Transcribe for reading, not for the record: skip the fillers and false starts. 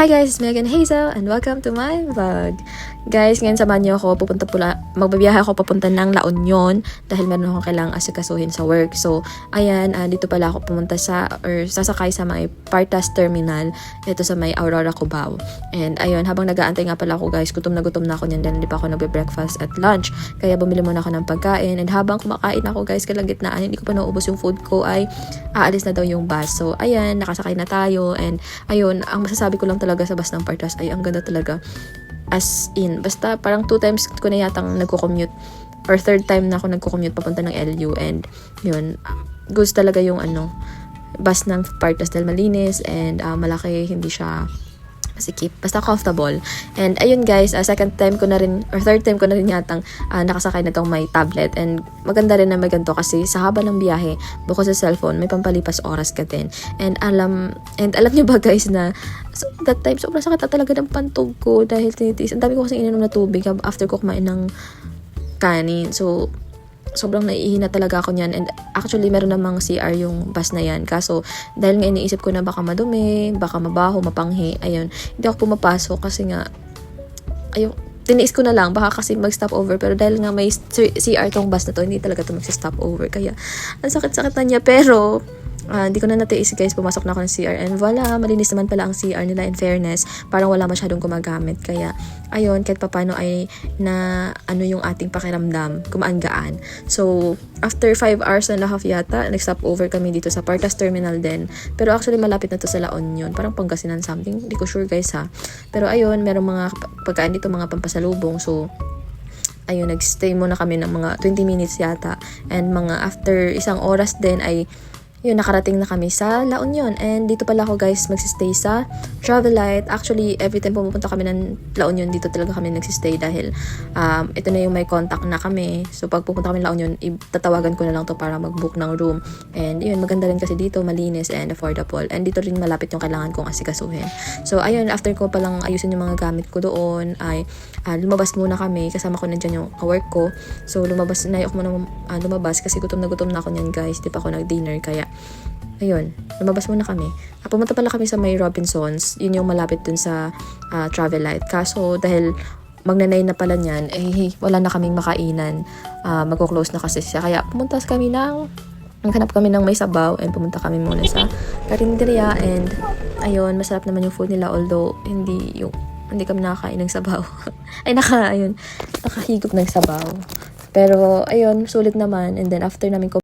Hi guys, it's Megan Hazel and welcome to my vlog. Guys, ngayon samahan niyo ako, magbabiyahe ako papunta ng La Union dahil meron akong kailangang asikasuhin sa work. So, ayan, dito pala ako pumunta sasakay sa may Partas Terminal, ito sa may Aurora, Cubao. And ayun, habang nag-aantay nga pala ako guys, gutom na ako niyan dahil hindi pa ako nagbe-breakfast at lunch. Kaya bumili muna ako ng pagkain and habang kumakain ako guys, kalagitnaan, hindi ko pa naubos yung food ko ay aalis na daw yung bus. So, ayan, nakasakay na tayo and ayun, ang masasabi ko lang talaga sa bus ng Partas ay ang ganda talaga. As in, basta parang 2 times ko na yatang nagko-commute or 3rd time na ako nagko-commute papunta ng LU and yun, gusto talaga yung bus ng Partas dahil malinis and malaki, hindi siya masikip, basta comfortable. And ayun guys, 2nd time ko na rin or 3rd time ko na rin yatang nakasakay na tong may tablet and maganda rin na may ganito kasi sa haba ng biyahe, bukod sa cellphone, may pampalipas oras ka din. And alam nyo ba guys na that time sobrang sakit na talaga ng pantog ko dahil tinitiis. Ang dami ko kasi ininom na tubig after ko kumain ng kanin. So sobrang naiihina talaga ako niyan. And actually, meron namang CR yung bus na yan. Kaso, dahil nga iniisip ko na baka madumi, baka mabaho, mapanghi, ayun, hindi ako pumapasok kasi nga, ayun, tiniis ko na lang, baka kasi mag-stop over. Pero dahil nga may CR tong bus na to, hindi talaga to mag-stop over. Kaya, ang sakit-sakit na niya. Pero, hindi ko na natiis guys, pumasok na ako ng CR and voila, malinis naman pala ang CR nila. In fairness, parang wala masyadong gumagamit. Kaya ayun, kahit papano ay na yung ating pakiramdam, kumaan-gaan. So after 5 hours and a half yata, nag-stop over kami dito sa Partas Terminal din. Pero actually malapit na to sa La Union, parang Pangasinan something, hindi ko sure guys ha. Pero ayun, merong mga pagkain dito, mga pampasalubong. So ayun, nag-stay muna kami ng mga 20 minutes yata and mga after 1 oras din ay yun, nakarating na kami sa La Union. And dito pala ako guys magsistay sa Travelite. Actually, every time pumupunta kami ng La Union, dito talaga kami nagsistay dahil ito na yung may contact na kami. So pag pupunta kami ng La Union, tatawagan ko na lang to para mag-book ng room. And yun, maganda rin kasi dito, malinis and affordable. And dito rin malapit yung kailangan kong asikasuhin. So ayun, after ko palang ayusin yung mga gamit ko doon, ay lumabas muna kami. Kasama ko na dyan yung work ko. So lumabas na ako muna lumabas kasi gutom na ako niyan guys. Di pa ako nag-dinner kaya ayun, lumabas muna kami. Pumunta pala kami sa may Robinsons. Yun yung malapit dun sa Travelite. Kaso dahil magnanay na pala niyan, wala na kaming makainan. Magko-close na kasi siya. Kaya naghanap kami ng may sabaw and pumunta kami muna sa karinderya and ayun, masarap naman yung food nila although hindi kami nakakain ng sabaw. Ay nakahigop ng sabaw. Pero ayun, sulit naman and then after namin